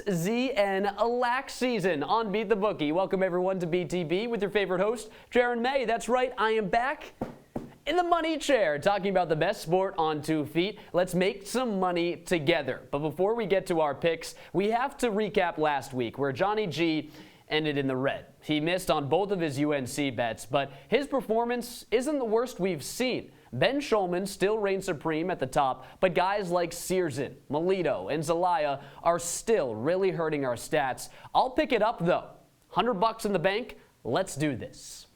lax season on Beat the Bookie. Welcome everyone to BTB with your favorite host, Jaron May. That's right, I am back in the money chair talking about the best sport on 2 feet. Let's make some money together. But before we get to our picks, we have to recap last week where Johnny G ended in the red. He missed on both of his UNC bets, but his performance isn't the worst we've seen. Ben Schulman still reigns supreme at the top, but guys like Searson, Melito, and Zelaya are still really hurting our stats. I'll pick it up though. $100 in the bank. Let's do this.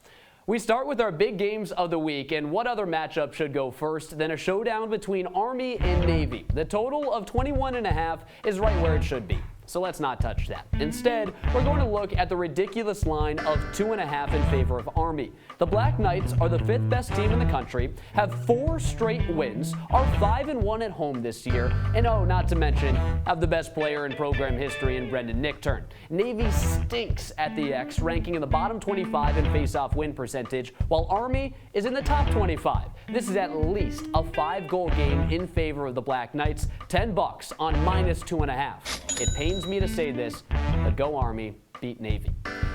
We start with our big games of the week, and what other matchup should go first than a showdown between Army and Navy? The total of 21.5 is right where it should be. So let's not touch that. Instead, we're going to look at the ridiculous line of 2.5 in favor of Army. The Black Knights are the 5th best team in the country, have 4 straight wins, are 5-1 at home this year, and oh, not to mention, have the best player in program history in Brendan Nichtern. Navy stinks at the X, ranking in the bottom 25 in face-off win percentage, while Army is in the top 25. This is at least a 5-goal game in favor of the Black Knights, $10 on -2.5. It pains me to say this, but go Army, beat Navy.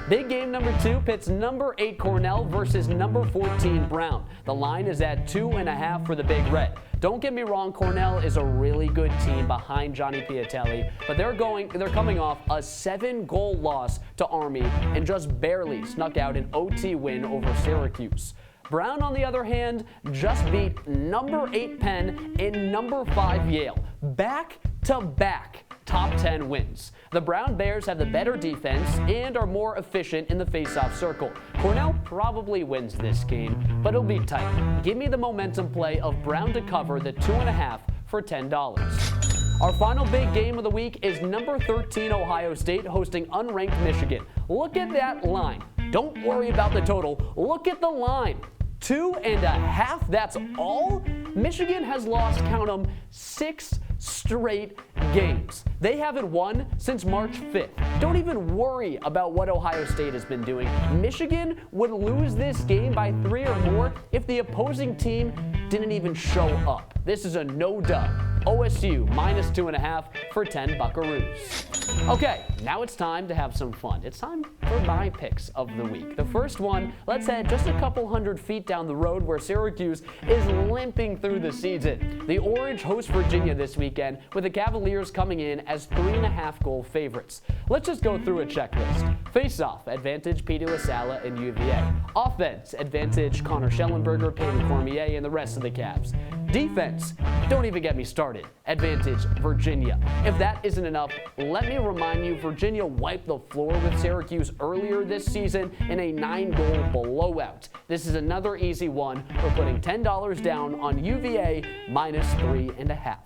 Big game number 2 pits number 8 Cornell versus number 14 Brown. The line is at 2.5 for the Big Red. Don't get me wrong, Cornell is a really good team behind Johnny Piatelli, but they're coming off a 7-goal loss to Army and just barely snuck out an OT win over Syracuse. Brown, on the other hand, just beat number 8 Penn and number 5 Yale. Back-to-back top 10 wins. The Brown Bears have the better defense and are more efficient in the face-off circle. Cornell probably wins this game, but it'll be tight. Give me the momentum play of Brown to cover the 2.5 for $10. Our final big game of the week is number 13 Ohio State hosting unranked Michigan. Look at that line. Don't worry about the total. Look at the line. 2.5, that's all? Michigan has lost, count them, 6 straight games. They haven't won since March 5th. Don't even worry about what Ohio State has been doing. Michigan would lose this game by 3 or more if the opposing team didn't even show up. This is a no-dub. OSU -2.5 for 10 Buckaroos. Okay, now it's time to have some fun. It's time for my picks of the week. The first one, let's head just a couple hundred feet down the road where Syracuse is limping through the season. The Orange host Virginia this weekend, with the Cavaliers coming in as 3.5-goal favorites. Let's just go through a checklist. Face-off, advantage Petey LaSalle and UVA. Offense, advantage Connor Schellenberger, Peyton Cormier, and the rest of the Cavs. Defense, don't even get me started. Advantage Virginia. If that isn't enough, let me remind you, Virginia wiped the floor with Syracuse earlier this season in a 9-goal blowout. This is another easy one. We're putting $10 down on UVA -3.5.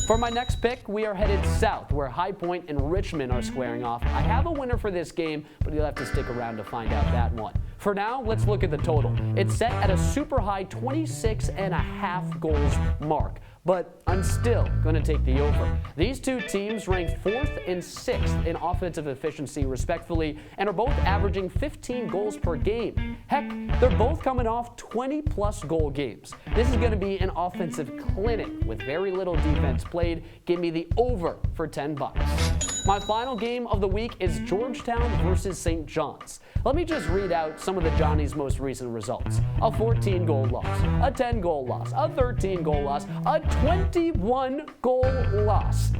For my next pick, we are headed south, where High Point and Richmond are squaring off. I have a winner for this game, but you'll have to stick around to find out that one. For now, let's look at the total. It's set at a super high 26.5 goals mark, but I'm still going to take the over. These two teams rank 4th and 6th in offensive efficiency respectively and are both averaging 15 goals per game. Heck, they're both coming off 20-plus goal games. This is going to be an offensive clinic with very little defense played. Give me the over for $10. My final game of the week is Georgetown versus St. John's. Let me just read out some of the Johnnies' most recent results. A 14-goal loss, a 10-goal loss, a 13-goal loss, a 21-goal loss.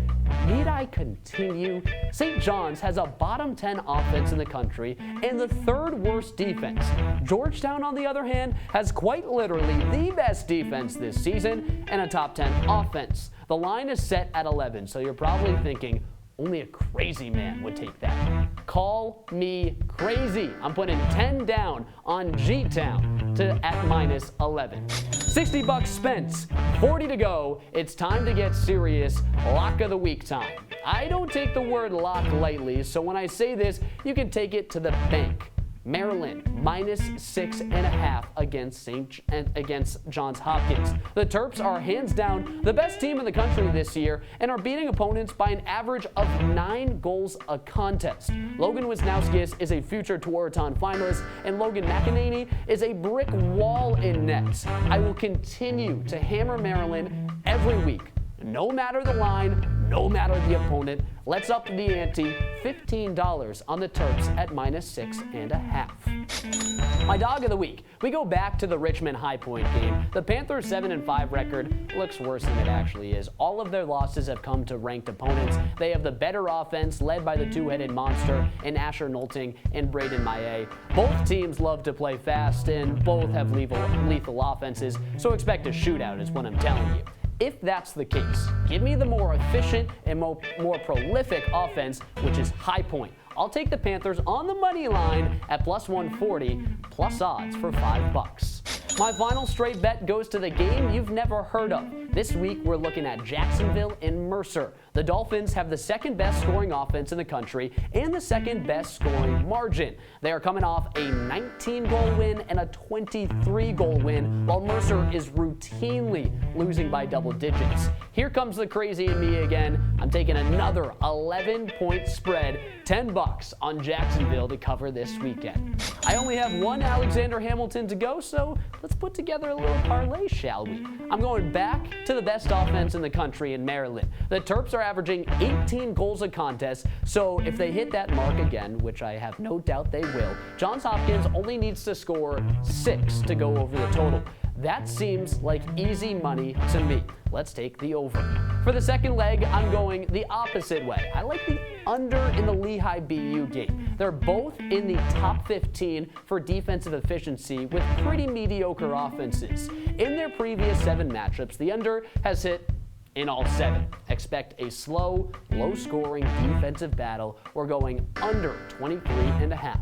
Need I continue? St. John's has a bottom 10 offense in the country and the 3rd worst defense. Georgetown, on the other hand, has quite literally the best defense this season and a top 10 offense. The line is set at 11, so you're probably thinking, only a crazy man would take that. Call me crazy. I'm putting 10 down on G-Town at -11. $60 spent, 40 to go. It's time to get serious. Lock of the week time. I don't take the word lock lightly, so when I say this, you can take it to the bank. Maryland -6.5 against Johns Hopkins. The Terps are hands down the best team in the country this year and are beating opponents by an average of 9 goals a contest. Logan Wisnauskas is a future Tewaaraton finalist, and Logan McEnany is a brick wall in nets. I will continue to hammer Maryland every week, no matter the line, no matter the opponent. Let's up the ante, $15 on the Terps at -6.5. My dog of the week. We go back to the Richmond High Point game. The Panthers' 7-5 record looks worse than it actually is. All of their losses have come to ranked opponents. They have the better offense, led by the two-headed monster in Asher Nolting and Braden Maillet. Both teams love to play fast, and both have lethal offenses, so expect a shootout is what I'm telling you. If that's the case, give me the more efficient and more prolific offense, which is High Point. I'll take the Panthers on the money line at +140, plus odds for $5. My final straight bet goes to the game you've never heard of. This week, we're looking at Jacksonville and Mercer. The Dolphins have the second best scoring offense in the country and the second best scoring margin. They are coming off a 19-goal win and a 23-goal win, while Mercer is routinely losing by double digits. Here comes the crazy in me again. I'm taking another 11-point spread, $10 on Jacksonville to cover this weekend. I only have one Alexander Hamilton to go, so let's put together a little parlay, shall we? I'm going back to the best offense in the country in Maryland. The Terps are averaging 18 goals a contest, so if they hit that mark again, which I have no doubt they will, Johns Hopkins only needs to score 6 to go over the total. That seems like easy money to me. Let's take the over. For the second leg, I'm going the opposite way. I like the under in the Lehigh BU game. They're both in the top 15 for defensive efficiency with pretty mediocre offenses. In their previous 7 matchups, the under has hit in all 7. Expect a slow, low-scoring defensive battle. We're going under 23.5.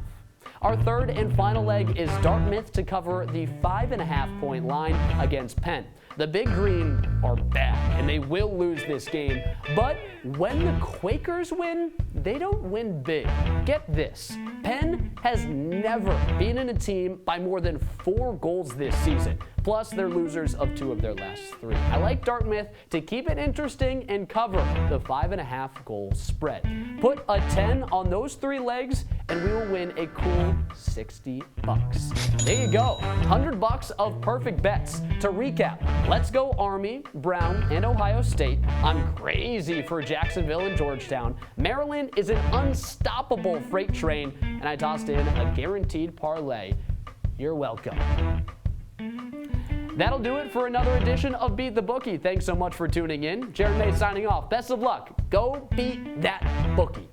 Our third and final leg is Dartmouth to cover the 5.5-point line against Penn. The Big Green are bad, and they will lose this game. But when the Quakers win, they don't win big. Get this. Penn has never beaten a team by more than 4 goals this season. Plus, they're losers of 2 of their last 3. I like Dartmouth to keep it interesting and cover the 5.5-goal spread. Put a 10 on those 3 legs, and we will win a cool $60. There you go, $100 of perfect bets. To recap, let's go Army, Brown, and Ohio State. I'm crazy for Jacksonville and Georgetown. Maryland is an unstoppable freight train, and I tossed in a guaranteed parlay. You're welcome. That'll do it for another edition of Beat the Bookie. Thanks so much for tuning in. Jaron May signing off. Best of luck. Go beat that bookie.